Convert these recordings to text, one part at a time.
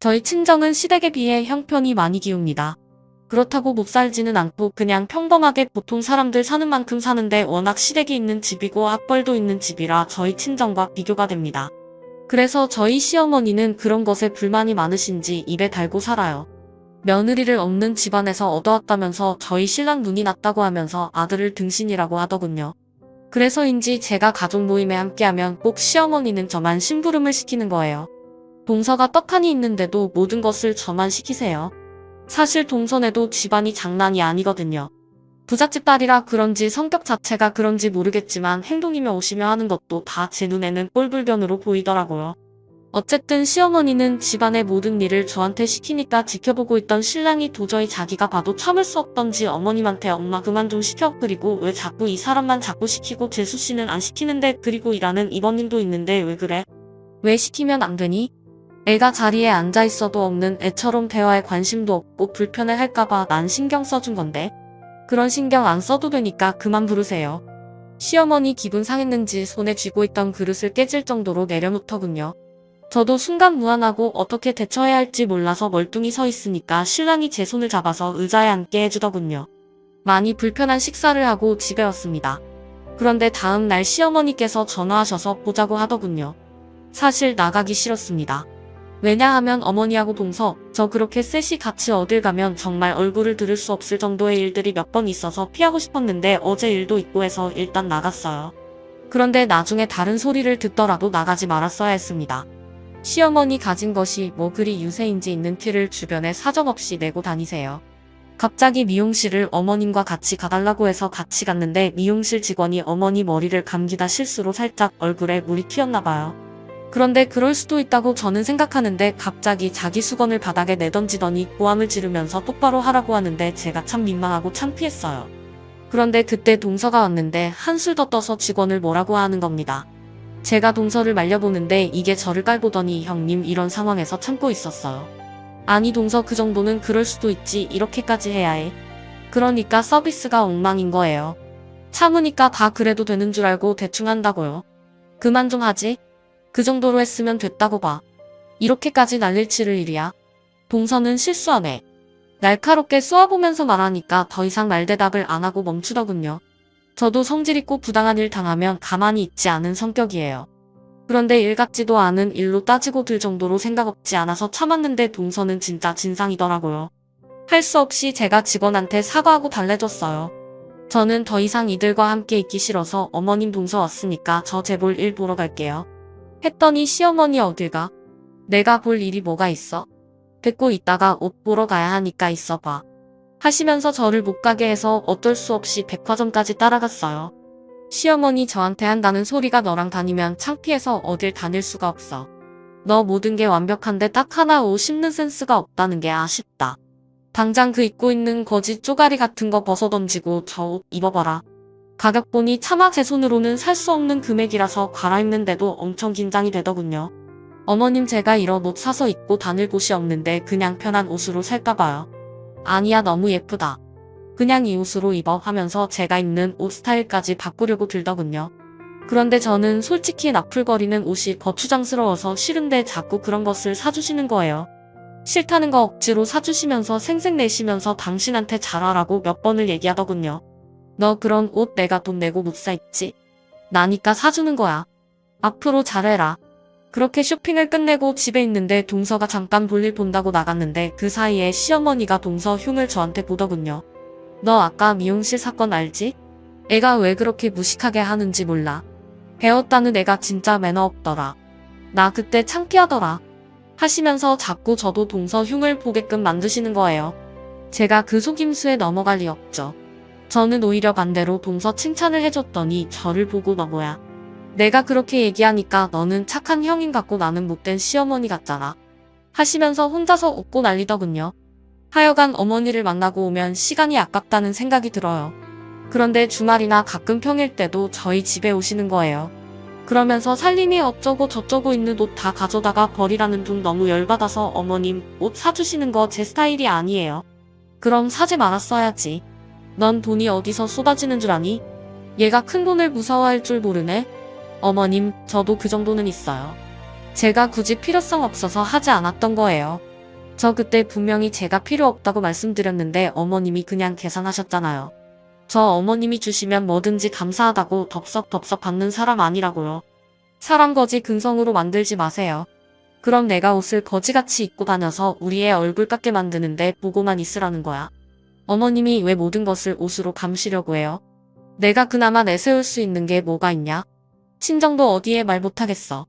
저희 친정은 시댁에 비해 형편이 많이 기웁니다. 그렇다고 못 살지는 않고 그냥 평범하게 보통 사람들 사는 만큼 사는데 워낙 시댁이 있는 집이고 학벌도 있는 집이라 저희 친정과 비교가 됩니다. 그래서 저희 시어머니는 그런 것에 불만이 많으신지 입에 달고 살아요. 며느리를 없는 집안에서 얻어왔다면서 저희 신랑 눈이 났다고 하면서 아들을 등신이라고 하더군요. 그래서인지 제가 가족 모임에 함께하면 꼭 시어머니는 저만 심부름을 시키는 거예요. 동서가 떡하니 있는데도 모든 것을 저만 시키세요. 사실 동서네도 집안이 장난이 아니거든요. 부잣집 딸이라 그런지 성격 자체가 그런지 모르겠지만 행동이며 옷이며 하는 것도 다 제 눈에는 꼴불견으로 보이더라고요. 어쨌든 시어머니는 집안의 모든 일을 저한테 시키니까 지켜보고 있던 신랑이 도저히 자기가 봐도 참을 수 없던지 어머님한테 엄마 그만 좀 시켜, 그리고 왜 자꾸 이 사람만 자꾸 시키고 재수씨는 안 시키는데, 그리고 일하는 이번님도 있는데 왜 그래? 왜 시키면 안 되니? 애가 자리에 앉아있어도 없는 애처럼 대화에 관심도 없고 불편해 할까봐 난 신경 써준 건데. 그런 신경 안 써도 되니까 그만 부르세요. 시어머니 기분 상했는지 손에 쥐고 있던 그릇을 깨질 정도로 내려놓더군요. 저도 순간 무안하고 어떻게 대처해야 할지 몰라서 멀뚱히 서 있으니까 신랑이 제 손을 잡아서 의자에 앉게 해주더군요. 많이 불편한 식사를 하고 집에 왔습니다. 그런데 다음 날 시어머니께서 전화하셔서 보자고 하더군요. 사실 나가기 싫었습니다. 왜냐하면 어머니하고 동서, 저 그렇게 셋이 같이 어딜 가면 정말 얼굴을 들을 수 없을 정도의 일들이 몇 번 있어서 피하고 싶었는데 어제 일도 있고 해서 일단 나갔어요. 그런데 나중에 다른 소리를 듣더라도 나가지 말았어야 했습니다. 시어머니 가진 것이 뭐 그리 유세인지 있는 티를 주변에 사정없이 내고 다니세요. 갑자기 미용실을 어머님과 같이 가달라고 해서 같이 갔는데 미용실 직원이 어머니 머리를 감기다 실수로 살짝 얼굴에 물이 튀었나봐요. 그런데 그럴 수도 있다고 저는 생각하는데 갑자기 자기 수건을 바닥에 내던지더니 고함을 지르면서 똑바로 하라고 하는데 제가 참 민망하고 창피했어요. 그런데 그때 동서가 왔는데 한술 더 떠서 직원을 뭐라고 하는 겁니다. 제가 동서를 말려보는데 이게 저를 깔보더니 형님 이런 상황에서 참고 있었어요. 아니 동서 그 정도는 그럴 수도 있지 이렇게까지 해야 해. 그러니까 서비스가 엉망인 거예요. 참으니까 다 그래도 되는 줄 알고 대충 한다고요. 그만 좀 하지. 그 정도로 했으면 됐다고 봐. 이렇게까지 난리를 치를 일이야. 동서는 실수 안 해. 날카롭게 쏘아보면서 말하니까 더 이상 말대답을 안 하고 멈추더군요. 저도 성질 있고 부당한 일 당하면 가만히 있지 않은 성격이에요. 그런데 일 같지도 않은 일로 따지고 들 정도로 생각 없지 않아서 참았는데 동서는 진짜 진상이더라고요. 할 수 없이 제가 직원한테 사과하고 달래줬어요. 저는 더 이상 이들과 함께 있기 싫어서 어머님 동서 왔으니까 저 재볼 일 보러 갈게요. 했더니 시어머니 어딜 가? 내가 볼 일이 뭐가 있어? 됐고 이따가 옷 보러 가야 하니까 있어봐. 하시면서 저를 못 가게 해서 어쩔 수 없이 백화점까지 따라갔어요. 시어머니 저한테 한다는 소리가 너랑 다니면 창피해서 어딜 다닐 수가 없어. 너 모든 게 완벽한데 딱 하나 옷 입는 센스가 없다는 게 아쉽다. 당장 그 입고 있는 거지 쪼가리 같은 거 벗어던지고 저 옷 입어봐라. 가격 보니 차마 제 손으로는 살 수 없는 금액이라서 갈아입는데도 엄청 긴장이 되더군요. 어머님 제가 이런 옷 사서 입고 다닐 곳이 없는데 그냥 편한 옷으로 살까봐요. 아니야 너무 예쁘다. 그냥 이 옷으로 입어 하면서 제가 입는 옷 스타일까지 바꾸려고 들더군요. 그런데 저는 솔직히 나풀거리는 옷이 거추장스러워서 싫은데 자꾸 그런 것을 사주시는 거예요. 싫다는 거 억지로 사주시면서 생색내시면서 당신한테 잘하라고 몇 번을 얘기하더군요. 너 그런 옷 내가 돈 내고 못 사 입지? 나니까 사주는 거야. 앞으로 잘해라. 그렇게 쇼핑을 끝내고 집에 있는데 동서가 잠깐 볼일 본다고 나갔는데 그 사이에 시어머니가 동서 흉을 저한테 보더군요. 너 아까 미용실 사건 알지? 애가 왜 그렇게 무식하게 하는지 몰라. 배웠다는 애가 진짜 매너 없더라. 나 그때 창피하더라. 하시면서 자꾸 저도 동서 흉을 보게끔 만드시는 거예요. 제가 그 속임수에 넘어갈 리 없죠. 저는 오히려 반대로 동서 칭찬을 해줬더니 저를 보고 너 뭐야. 내가 그렇게 얘기하니까 너는 착한 형인 같고 나는 못된 시어머니 같잖아. 하시면서 혼자서 웃고 난리더군요. 하여간 어머니를 만나고 오면 시간이 아깝다는 생각이 들어요. 그런데 주말이나 가끔 평일 때도 저희 집에 오시는 거예요. 그러면서 살림이 어쩌고 저쩌고 있는 옷 다 가져다가 버리라는 둥 너무 열받아서 어머님 옷 사주시는 거 제 스타일이 아니에요. 그럼 사지 말았어야지. 넌 돈이 어디서 쏟아지는 줄 아니? 얘가 큰 돈을 무서워할 줄 모르네? 어머님, 저도 그 정도는 있어요. 제가 굳이 필요성 없어서 하지 않았던 거예요. 저 그때 분명히 제가 필요 없다고 말씀드렸는데 어머님이 그냥 계산하셨잖아요. 저 어머님이 주시면 뭐든지 감사하다고 덥석덥석 받는 사람 아니라고요. 사람 거지 근성으로 만들지 마세요. 그럼 내가 옷을 거지같이 입고 다녀서 우리 애 얼굴 깎게 만드는데 보고만 있으라는 거야. 어머님이 왜 모든 것을 옷으로 감시려고 해요? 내가 그나마 내세울 수 있는 게 뭐가 있냐? 친정도 어디에 말 못하겠어.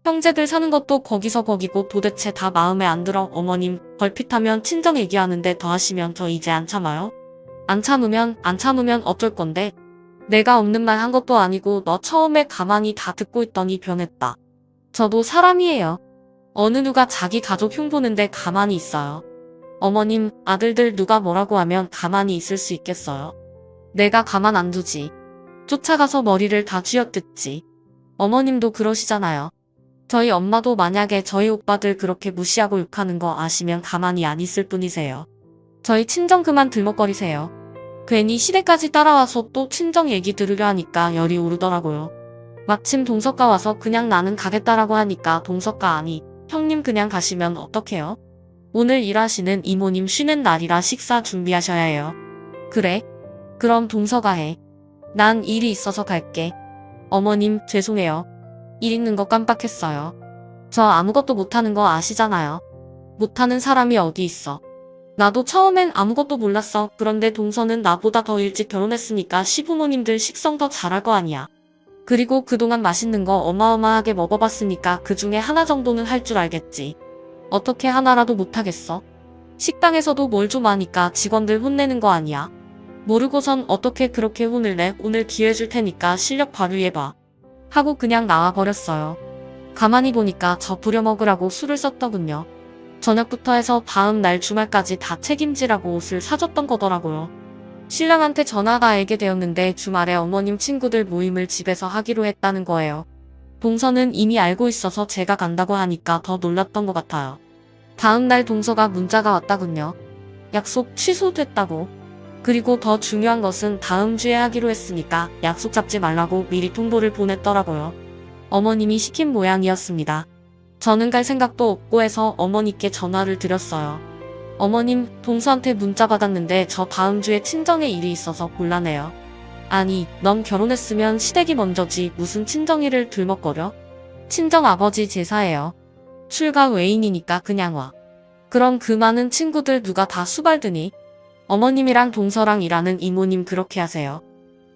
형제들 사는 것도 거기서 거기고 도대체 다 마음에 안 들어. 어머님 걸핏하면 친정 얘기하는데 더 하시면 저 이제 안 참아요. 안 참으면 어쩔 건데. 내가 없는 말 한 것도 아니고 너 처음에 가만히 다 듣고 있더니 변했다. 저도 사람이에요. 어느 누가 자기 가족 흉보는데 가만히 있어요. 어머님, 아들들 누가 뭐라고 하면 가만히 있을 수 있겠어요. 내가 가만 안 두지. 쫓아가서 머리를 다 쥐어뜯지. 어머님도 그러시잖아요. 저희 엄마도 만약에 저희 오빠들 그렇게 무시하고 욕하는 거 아시면 가만히 안 있을 뿐이세요. 저희 친정 그만 들먹거리세요. 괜히 시댁까지 따라와서 또 친정 얘기 들으려 하니까 열이 오르더라고요. 마침 동석가 와서 그냥 나는 가겠다라고 하니까 동석가 아니, 형님 그냥 가시면 어떡해요? 오늘 일하시는 이모님 쉬는 날이라 식사 준비하셔야 해요. 그래? 그럼 동석아 해. 난 일이 있어서 갈게. 어머님, 죄송해요. 일 있는 거 깜빡했어요. 저 아무것도 못하는 거 아시잖아요. 못하는 사람이 어디 있어. 나도 처음엔 아무것도 몰랐어. 그런데 동서는 나보다 더 일찍 결혼했으니까 시부모님들 식성 더 잘할 거 아니야. 그리고 그동안 맛있는 거 어마어마하게 먹어봤으니까 그 중에 하나 정도는 할 줄 알겠지. 어떻게 하나라도 못하겠어? 식당에서도 뭘 좀 아니까 직원들 혼내는 거 아니야. 모르고선 어떻게 그렇게 혼을 내? 오늘 기회 줄 테니까 실력 발휘해봐. 하고 그냥 나와버렸어요. 가만히 보니까 저 부려먹으라고 술을 썼더군요. 저녁부터 해서 다음 날 주말까지 다 책임지라고 옷을 사줬던 거더라고요. 신랑한테 전화가 알게 되었는데 주말에 어머님 친구들 모임을 집에서 하기로 했다는 거예요. 동서는 이미 알고 있어서 제가 간다고 하니까 더 놀랐던 것 같아요. 다음 날 동서가 문자가 왔다군요. 약속 취소됐다고. 그리고 더 중요한 것은 다음 주에 하기로 했으니까 약속 잡지 말라고 미리 통보를 보냈더라고요. 어머님이 시킨 모양이었습니다. 저는 갈 생각도 없고 해서 어머니께 전화를 드렸어요. 어머님, 동서한테 문자 받았는데 저 다음 주에 친정에 일이 있어서 곤란해요. 아니, 넌 결혼했으면 시댁이 먼저지 무슨 친정일을 들먹거려? 친정 아버지 제사예요. 출가 외인이니까 그냥 와. 그럼 그 많은 친구들 누가 다 수발드니? 어머님이랑 동서랑 일하는 이모님 그렇게 하세요.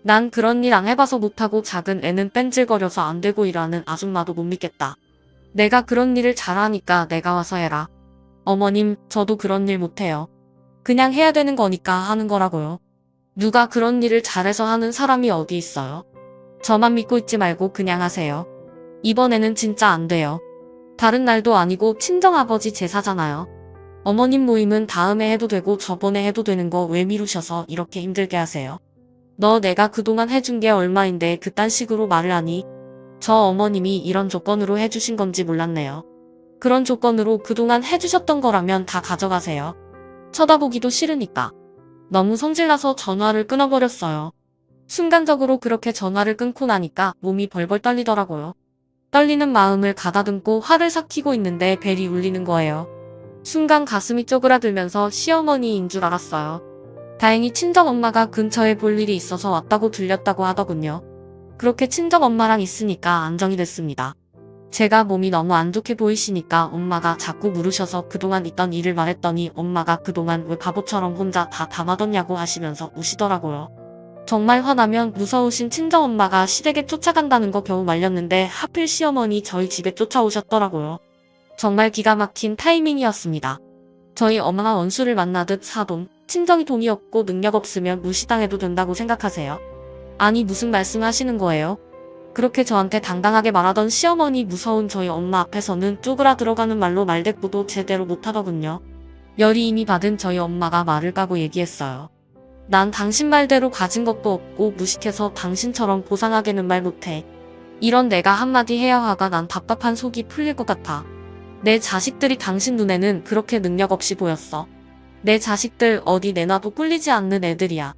난 그런 일 안 해봐서 못하고 작은 애는 뺀질거려서 안 되고 일하는 아줌마도 못 믿겠다. 내가 그런 일을 잘하니까 내가 와서 해라. 어머님, 저도 그런 일 못해요. 그냥 해야 되는 거니까 하는 거라고요. 누가 그런 일을 잘해서 하는 사람이 어디 있어요? 저만 믿고 있지 말고 그냥 하세요. 이번에는 진짜 안 돼요. 다른 날도 아니고 친정아버지 제사잖아요. 어머님 모임은 다음에 해도 되고 저번에 해도 되는 거 왜 미루셔서 이렇게 힘들게 하세요? 너 내가 그동안 해준 게 얼마인데 그딴 식으로 말을 하니? 저 어머님이 이런 조건으로 해주신 건지 몰랐네요. 그런 조건으로 그동안 해주셨던 거라면 다 가져가세요. 쳐다보기도 싫으니까. 너무 성질나서 전화를 끊어버렸어요. 순간적으로 그렇게 전화를 끊고 나니까 몸이 벌벌 떨리더라고요. 떨리는 마음을 가다듬고 화를 삭히고 있는데 벨이 울리는 거예요. 순간 가슴이 쪼그라들면서 시어머니인 줄 알았어요. 다행히 친정엄마가 근처에 볼 일이 있어서 왔다고 들렸다고 하더군요. 그렇게 친정엄마랑 있으니까 안정이 됐습니다. 제가 몸이 너무 안 좋게 보이시니까 엄마가 자꾸 물으셔서 그동안 있던 일을 말했더니 엄마가 그동안 왜 바보처럼 혼자 다 담아뒀냐고 하시면서 우시더라고요. 정말 화나면 무서우신 친정엄마가 시댁에 쫓아간다는 거 겨우 말렸는데 하필 시어머니 저희 집에 쫓아오셨더라고요. 정말 기가 막힌 타이밍이었습니다. 저희 엄마가 원수를 만나듯 사돈, 친정이 돈이 없고 능력 없으면 무시당해도 된다고 생각하세요? 아니 무슨 말씀하시는 거예요? 그렇게 저한테 당당하게 말하던 시어머니 무서운 저희 엄마 앞에서는 쪼그라 들어가는 말로 말대꾸도 제대로 못하더군요. 열이 이미 받은 저희 엄마가 말을 까고 얘기했어요. 난 당신 말대로 가진 것도 없고 무식해서 당신처럼 보상하게는 말 못해. 이런 내가 한마디 해야 화가 난 답답한 속이 풀릴 것 같아. 내 자식들이 당신 눈에는 그렇게 능력 없이 보였어. 내 자식들 어디 내놔도 꿀리지 않는 애들이야.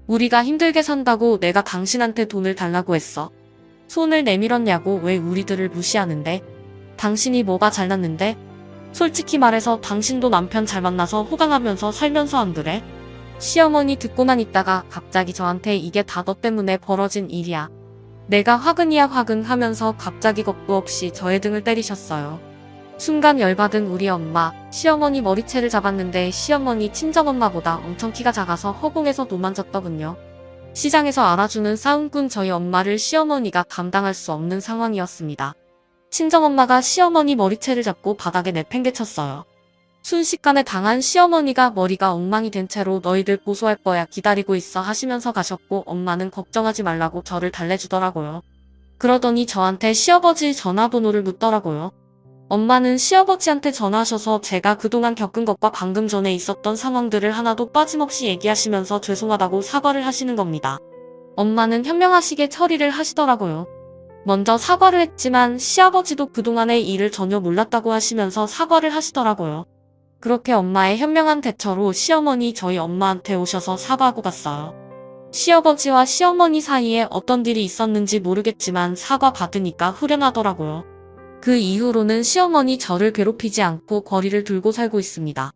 우리가 힘들게 산다고 내가 당신한테 돈을 달라고 했어. 손을 내밀었냐고 왜 우리들을 무시하는데? 당신이 뭐가 잘났는데? 솔직히 말해서 당신도 남편 잘 만나서 호강하면서 살면서 안 그래? 시어머니 듣고만 있다가 갑자기 저한테 이게 다 너 때문에 벌어진 일이야. 내가 화근이야 화근 하면서 갑자기 겁도 없이 저의 등을 때리셨어요. 순간 열받은 우리 엄마, 시어머니 머리채를 잡았는데 시어머니 친정엄마보다 엄청 키가 작아서 허공에서 노만졌더군요. 시장에서 알아주는 싸움꾼 저희 엄마를 시어머니가 감당할 수 없는 상황이었습니다. 친정엄마가 시어머니 머리채를 잡고 바닥에 내팽개쳤어요. 순식간에 당한 시어머니가 머리가 엉망이 된 채로 너희들 고소할 거야 기다리고 있어 하시면서 가셨고 엄마는 걱정하지 말라고 저를 달래주더라고요. 그러더니 저한테 시아버지 전화번호를 묻더라고요. 엄마는 시아버지한테 전화하셔서 제가 그동안 겪은 것과 방금 전에 있었던 상황들을 하나도 빠짐없이 얘기하시면서 죄송하다고 사과를 하시는 겁니다. 엄마는 현명하시게 처리를 하시더라고요. 먼저 사과를 했지만 시아버지도 그동안의 일을 전혀 몰랐다고 하시면서 사과를 하시더라고요. 그렇게 엄마의 현명한 대처로 시어머니 저희 엄마한테 오셔서 사과하고 갔어요. 시아버지와 시어머니 사이에 어떤 일이 있었는지 모르겠지만 사과 받으니까 후련하더라고요. 그 이후로는 시어머니 저를 괴롭히지 않고 거리를 두고 살고 있습니다.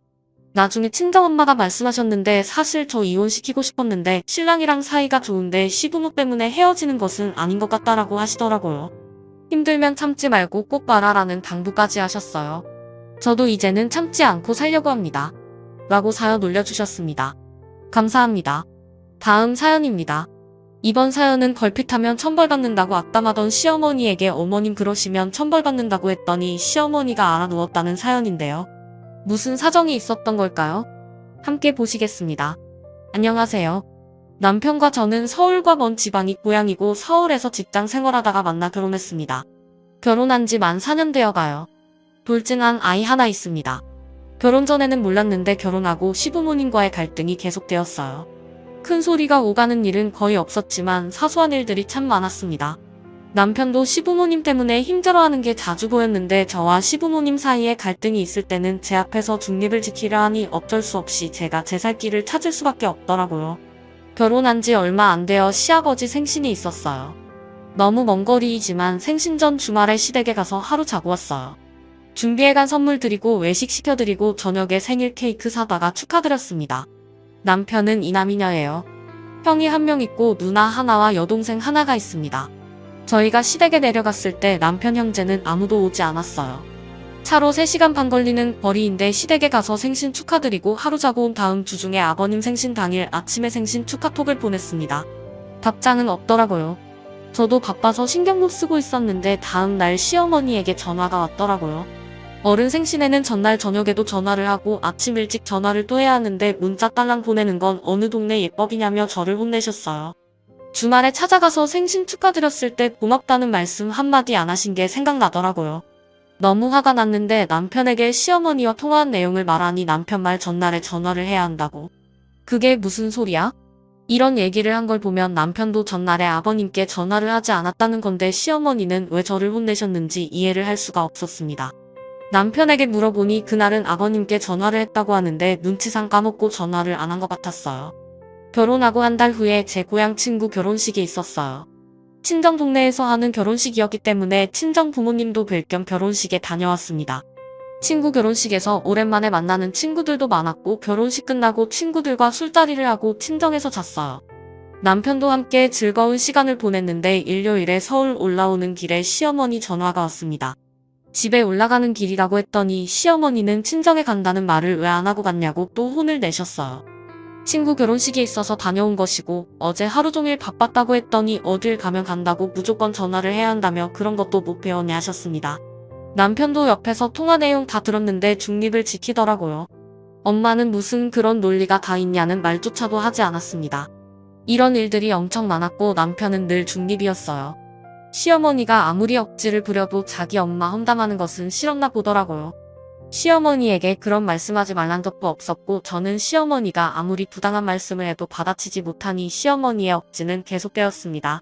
나중에 친정엄마가 말씀하셨는데 사실 저 이혼시키고 싶었는데 신랑이랑 사이가 좋은데 시부모 때문에 헤어지는 것은 아닌 것 같다라고 하시더라고요. 힘들면 참지 말고 꼭 말하라는 당부까지 하셨어요. 저도 이제는 참지 않고 살려고 합니다. 라고 사연 올려주셨습니다. 감사합니다. 다음 사연입니다. 이번 사연은 걸핏하면 천벌받는다고 악담하던 시어머니에게 어머님 그러시면 천벌받는다고 했더니 시어머니가 알아누웠다는 사연인데요. 무슨 사정이 있었던 걸까요? 함께 보시겠습니다. 안녕하세요. 남편과 저는 서울과 먼 지방이 고향이고 서울에서 직장 생활하다가 만나 결혼했습니다. 결혼한 지 만 4년 되어 가요. 돌진한 아이 하나 있습니다. 결혼 전에는 몰랐는데 결혼하고 시부모님과의 갈등이 계속되었어요. 큰 소리가 오가는 일은 거의 없었지만 사소한 일들이 참 많았습니다. 남편도 시부모님 때문에 힘들어하는 게 자주 보였는데 저와 시부모님 사이에 갈등이 있을 때는 제 앞에서 중립을 지키려 하니 어쩔 수 없이 제가 제 살 길을 찾을 수밖에 없더라고요. 결혼한 지 얼마 안 되어 시아버지 생신이 있었어요. 너무 먼 거리이지만 생신 전 주말에 시댁에 가서 하루 자고 왔어요. 준비해간 선물 드리고 외식 시켜드리고 저녁에 생일 케이크 사다가 축하드렸습니다. 남편은 이남이녀예요. 형이 한 명 있고 누나 하나와 여동생 하나가 있습니다. 저희가 시댁에 내려갔을 때 남편 형제는 아무도 오지 않았어요. 차로 3시간 반 걸리는 거리인데 시댁에 가서 생신 축하드리고 하루 자고 온 다음 주 중에 아버님 생신 당일 아침에 생신 축하톡을 보냈습니다. 답장은 없더라고요. 저도 바빠서 신경 못 쓰고 있었는데 다음 날 시어머니에게 전화가 왔더라고요. 어른 생신에는 전날 저녁에도 전화를 하고 아침 일찍 전화를 또 해야 하는데 문자 딸랑 보내는 건 어느 동네 예법이냐며 저를 혼내셨어요. 주말에 찾아가서 생신 축하드렸을 때 고맙다는 말씀 한마디 안 하신 게 생각나더라고요. 너무 화가 났는데 남편에게 시어머니와 통화한 내용을 말하니 남편 말 전날에 전화를 해야 한다고. 그게 무슨 소리야? 이런 얘기를 한 걸 보면 남편도 전날에 아버님께 전화를 하지 않았다는 건데 시어머니는 왜 저를 혼내셨는지 이해를 할 수가 없었습니다. 남편에게 물어보니 그날은 아버님께 전화를 했다고 하는데 눈치상 까먹고 전화를 안 한 것 같았어요. 결혼하고 한 달 후에 제 고향 친구 결혼식이 있었어요. 친정 동네에서 하는 결혼식이었기 때문에 친정 부모님도 뵐 겸 결혼식에 다녀왔습니다. 친구 결혼식에서 오랜만에 만나는 친구들도 많았고 결혼식 끝나고 친구들과 술자리를 하고 친정에서 잤어요. 남편도 함께 즐거운 시간을 보냈는데 일요일에 서울 올라오는 길에 시어머니 전화가 왔습니다. 집에 올라가는 길이라고 했더니 시어머니는 친정에 간다는 말을 왜 안 하고 갔냐고 또 혼을 내셨어요. 친구 결혼식이 있어서 다녀온 것이고 어제 하루 종일 바빴다고 했더니 어딜 가면 간다고 무조건 전화를 해야 한다며 그런 것도 못 배웠네 하셨습니다. 남편도 옆에서 통화 내용 다 들었는데 중립을 지키더라고요. 엄마는 무슨 그런 논리가 다 있냐는 말조차도 하지 않았습니다. 이런 일들이 엄청 많았고 남편은 늘 중립이었어요. 시어머니가 아무리 억지를 부려도 자기 엄마 험담하는 것은 싫었나 보더라고요. 시어머니에게 그런 말씀하지 말란 적도 없었고 저는 시어머니가 아무리 부당한 말씀을 해도 받아치지 못하니 시어머니의 억지는 계속되었습니다.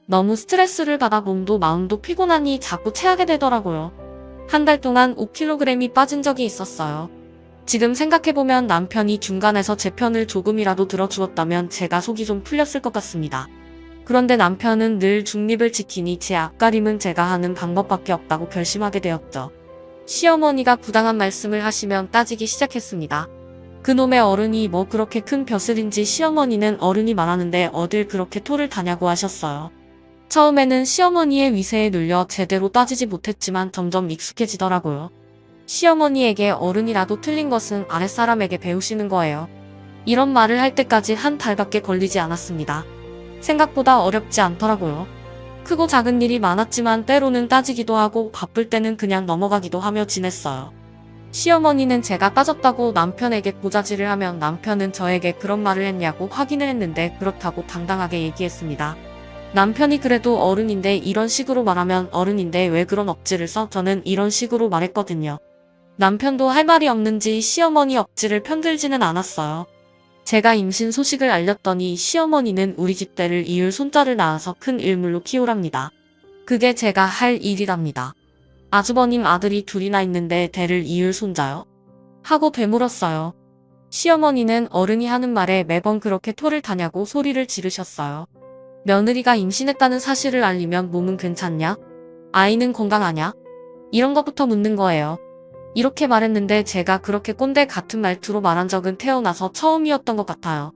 너무 스트레스를 받아 몸도 마음도 피곤하니 자꾸 체하게 되더라고요. 한 달 동안 5kg이 빠진 적이 있었어요. 지금 생각해보면 남편이 중간에서 제 편을 조금이라도 들어주었다면 제가 속이 좀 풀렸을 것 같습니다. 그런데 남편은 늘 중립을 지키니 제 앞가림은 제가 하는 방법밖에 없다고 결심하게 되었죠. 시어머니가 부당한 말씀을 하시면 따지기 시작했습니다. 그놈의 어른이 뭐 그렇게 큰 벼슬인지 시어머니는 어른이 말하는데 어딜 그렇게 토를 다냐고 하셨어요. 처음에는 시어머니의 위세에 눌려 제대로 따지지 못했지만 점점 익숙해지더라고요. 시어머니에게 어른이라도 틀린 것은 아랫사람에게 배우시는 거예요. 이런 말을 할 때까지 한 달밖에 걸리지 않았습니다. 생각보다 어렵지 않더라고요. 크고 작은 일이 많았지만 때로는 따지기도 하고 바쁠 때는 그냥 넘어가기도 하며 지냈어요. 시어머니는 제가 따졌다고 남편에게 고자질을 하면 남편은 저에게 그런 말을 했냐고 확인을 했는데 그렇다고 당당하게 얘기했습니다. 남편이 그래도 어른인데 이런 식으로 말하면 어른인데 왜 그런 억지를 써? 저는 이런 식으로 말했거든요. 남편도 할 말이 없는지 시어머니 억지를 편들지는 않았어요. 제가 임신 소식을 알렸더니 시어머니는 우리 집 대를 이을 손자를 낳아서 큰 일물로 키우랍니다. 그게 제가 할 일이랍니다. 아주버님 아들이 둘이나 있는데 대를 이을 손자요? 하고 되물었어요. 시어머니는 어른이 하는 말에 매번 그렇게 토를 다냐고 소리를 지르셨어요. 며느리가 임신했다는 사실을 알리면 몸은 괜찮냐? 아이는 건강하냐? 이런 것부터 묻는 거예요. 이렇게 말했는데 제가 그렇게 꼰대 같은 말투로 말한 적은 태어나서 처음이었던 것 같아요.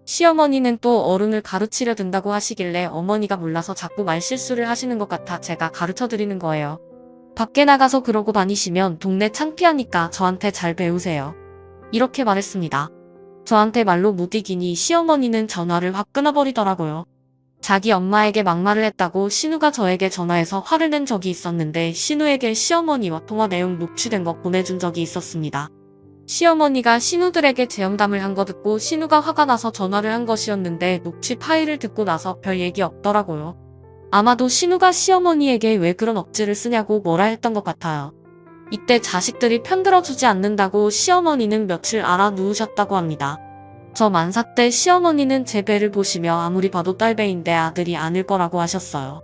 시어머니는 또 어른을 가르치려 든다고 하시길래 어머니가 몰라서 자꾸 말실수를 하시는 것 같아 제가 가르쳐 드리는 거예요. 밖에 나가서 그러고 다니시면 동네 창피하니까 저한테 잘 배우세요. 이렇게 말했습니다. 저한테 말로 못 이기니 시어머니는 전화를 확 끊어버리더라고요. 자기 엄마에게 막말을 했다고 신우가 저에게 전화해서 화를 낸 적이 있었는데 신우에게 시어머니와 통화 내용 녹취된 거 보내준 적이 있었습니다. 시어머니가 신우들에게 재연담을 한 거 듣고 신우가 화가 나서 전화를 한 것이었는데 녹취 파일을 듣고 나서 별 얘기 없더라고요. 아마도 신우가 시어머니에게 왜 그런 억지를 쓰냐고 뭐라 했던 것 같아요. 이때 자식들이 편들어주지 않는다고 시어머니는 며칠 알아 누우셨다고 합니다. 저 만사 때 시어머니는 제 배를 보시며 아무리 봐도 딸배인데 아들이 아닐 거라고 하셨어요.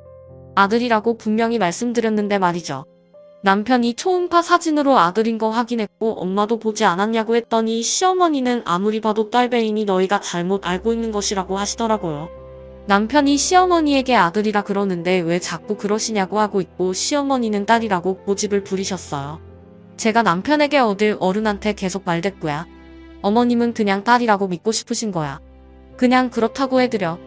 아들이라고 분명히 말씀드렸는데 말이죠. 남편이 초음파 사진으로 아들인 거 확인했고 엄마도 보지 않았냐고 했더니 시어머니는 아무리 봐도 딸배이니 너희가 잘못 알고 있는 것이라고 하시더라고요. 남편이 시어머니에게 아들이라 그러는데 왜 자꾸 그러시냐고 하고 있고 시어머니는 딸이라고 고집을 부리셨어요. 제가 남편에게 어딜 어른한테 계속 말댔고야. 어머님은 그냥 딸이라고 믿고 싶으신 거야. 그냥 그렇다고 해드려.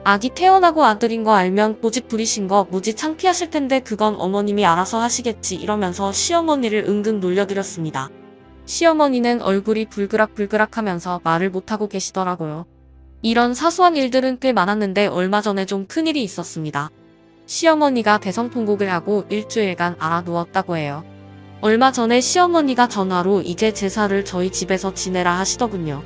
아기 태어나고 아들인 거 알면 고집 부리신 거 무지 창피하실 텐데 그건 어머님이 알아서 하시겠지 이러면서 시어머니를 은근 놀려드렸습니다. 시어머니는 얼굴이 불그락불그락 하면서 말을 못하고 계시더라고요. 이런 사소한 일들은 꽤 많았는데 얼마 전에 좀 큰일이 있었습니다. 시어머니가 대성통곡을 하고 일주일간 알아 누웠다고 해요. 얼마 전에 시어머니가 전화로 이제 제사를 저희 집에서 지내라 하시더군요.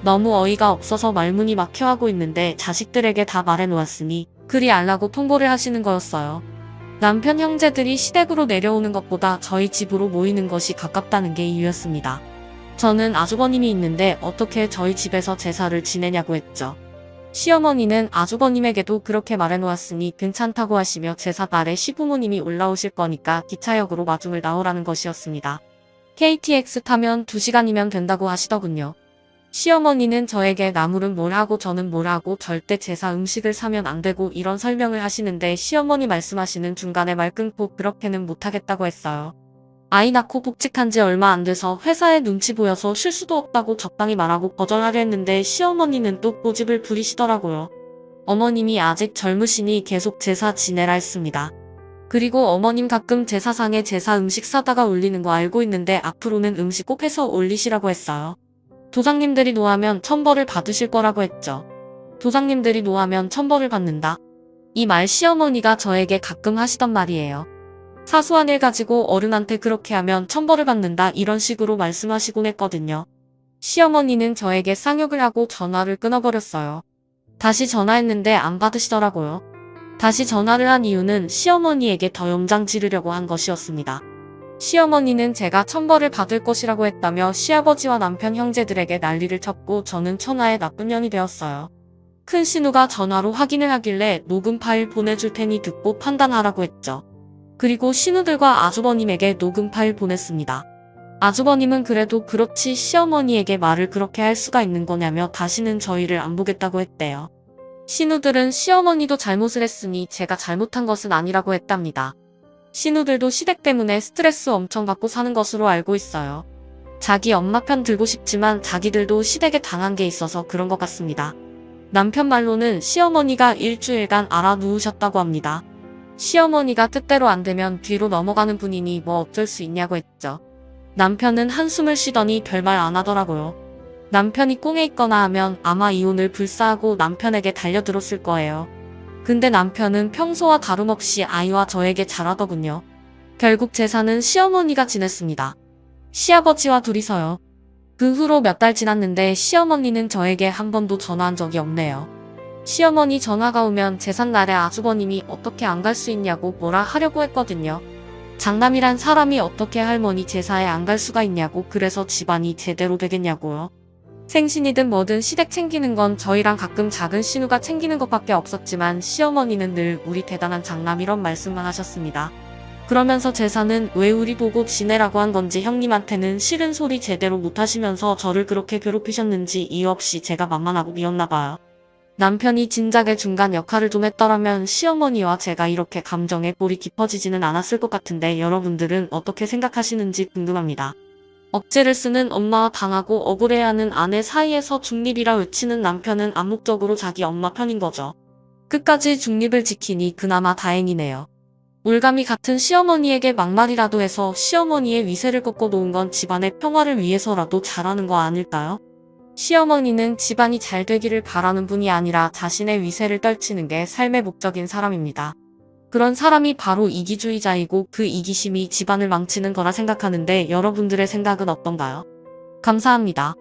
너무 어이가 없어서 말문이 막혀 하고 있는데 자식들에게 다 말해놓았으니 그리 알라고 통보를 하시는 거였어요. 남편 형제들이 시댁으로 내려오는 것보다 저희 집으로 모이는 것이 가깝다는 게 이유였습니다. 저는 아주버님이 있는데 어떻게 저희 집에서 제사를 지내냐고 했죠. 시어머니는 아주버님에게도 그렇게 말해놓았으니 괜찮다고 하시며 제사 날에 시부모님이 올라오실 거니까 기차역으로 마중을 나오라는 것이었습니다. KTX 타면 2시간이면 된다고 하시더군요. 시어머니는 저에게 나물은 뭘 하고 저는 뭘 하고 절대 제사 음식을 사면 안 되고 이런 설명을 하시는데 시어머니 말씀하시는 중간에 말 끊고 그렇게는 못하겠다고 했어요. 아이 낳고 복직한 지 얼마 안 돼서 회사에 눈치 보여서 쉴 수도 없다고 적당히 말하고 거절하려 했는데 시어머니는 또 고집을 부리시더라고요. 어머님이 아직 젊으시니 계속 제사 지내라 했습니다. 그리고 어머님 가끔 제사상에 제사 음식 사다가 올리는 거 알고 있는데 앞으로는 음식 꼭 해서 올리시라고 했어요. 도장님들이 노하면 천벌을 받으실 거라고 했죠. 도장님들이 노하면 천벌을 받는다. 이 말 시어머니가 저에게 가끔 하시던 말이에요. 사소한 일 가지고 어른한테 그렇게 하면 천벌을 받는다 이런 식으로 말씀하시곤 했거든요. 시어머니는 저에게 쌍욕을 하고 전화를 끊어버렸어요. 다시 전화했는데 안 받으시더라고요. 다시 전화를 한 이유는 시어머니에게 더 염장 지르려고 한 것이었습니다. 시어머니는 제가 천벌을 받을 것이라고 했다며 시아버지와 남편 형제들에게 난리를 쳤고 저는 천하의 나쁜 년이 되었어요. 큰 신우가 전화로 확인을 하길래 녹음 파일 보내줄 테니 듣고 판단하라고 했죠. 그리고 신우들과 아주버님에게 녹음 파일 보냈습니다. 아주버님은 그래도 그렇지 시어머니에게 말을 그렇게 할 수가 있는 거냐며 다시는 저희를 안 보겠다고 했대요. 신우들은 시어머니도 잘못을 했으니 제가 잘못한 것은 아니라고 했답니다. 신우들도 시댁 때문에 스트레스 엄청 받고 사는 것으로 알고 있어요. 자기 엄마 편 들고 싶지만 자기들도 시댁에 당한 게 있어서 그런 것 같습니다. 남편 말로는 시어머니가 일주일간 알아 누우셨다고 합니다. 시어머니가 뜻대로 안 되면 뒤로 넘어가는 분이니 뭐 어쩔 수 있냐고 했죠. 남편은 한숨을 쉬더니 별말 안 하더라고요. 남편이 꽁에 있거나 하면 아마 이혼을 불사하고 남편에게 달려들었을 거예요. 근데 남편은 평소와 다름없이 아이와 저에게 잘하더군요. 결국 재산은 시어머니가 지냈습니다. 시아버지와 둘이서요. 그 후로 몇 달 지났는데 시어머니는 저에게 한 번도 전화한 적이 없네요. 시어머니 전화가 오면 재산 날에 아주버님이 어떻게 안 갈 수 있냐고 뭐라 하려고 했거든요. 장남이란 사람이 어떻게 할머니 제사에 안 갈 수가 있냐고, 그래서 집안이 제대로 되겠냐고요. 생신이든 뭐든 시댁 챙기는 건 저희랑 가끔 작은 신우가 챙기는 것밖에 없었지만 시어머니는 늘 우리 대단한 장남 이런 말씀만 하셨습니다. 그러면서 제사는 왜 우리 보고 지내라고 한 건지, 형님한테는 싫은 소리 제대로 못하시면서 저를 그렇게 괴롭히셨는지 이유 없이 제가 만만하고 미웠나 봐요. 남편이 진작에 중간 역할을 좀 했더라면 시어머니와 제가 이렇게 감정에 골이 깊어지지는 않았을 것 같은데 여러분들은 어떻게 생각하시는지 궁금합니다. 억제를 쓰는 엄마와 당하고 억울해하는 아내 사이에서 중립이라 외치는 남편은 암묵적으로 자기 엄마 편인 거죠. 끝까지 중립을 지키니 그나마 다행이네요. 올가미 같은 시어머니에게 막말이라도 해서 시어머니의 위세를 꺾어 놓은 건 집안의 평화를 위해서라도 잘하는 거 아닐까요? 시어머니는 집안이 잘 되기를 바라는 분이 아니라 자신의 위세를 떨치는 게 삶의 목적인 사람입니다. 그런 사람이 바로 이기주의자이고 그 이기심이 집안을 망치는 거라 생각하는데 여러분들의 생각은 어떤가요? 감사합니다.